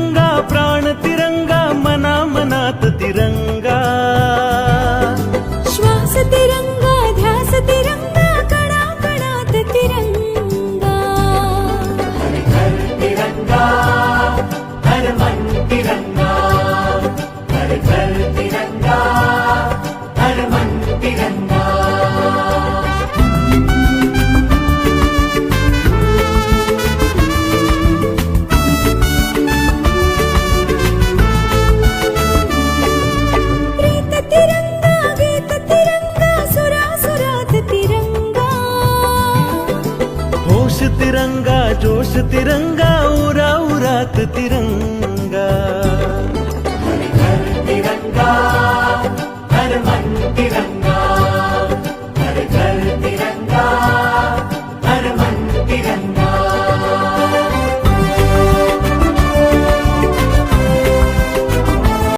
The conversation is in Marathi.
तिरंगा प्राण तिरंगा मना मनात तिरंगा श्वास तिरंगा ध्यास तिरंगा कणा कणात तिरंगा हर घर तिरंगा हर मन तिरंगा हर घर तिरंगा हर मन तिरंगा प्रीत तिरंगा गीत तिरंगा सुरासुरात तिरंगा होश तिरंगा जोश तिरंगा उरा उरात तिरंगा हर घर तिरंगा हर मन तिरंगा हर घर तिरंगा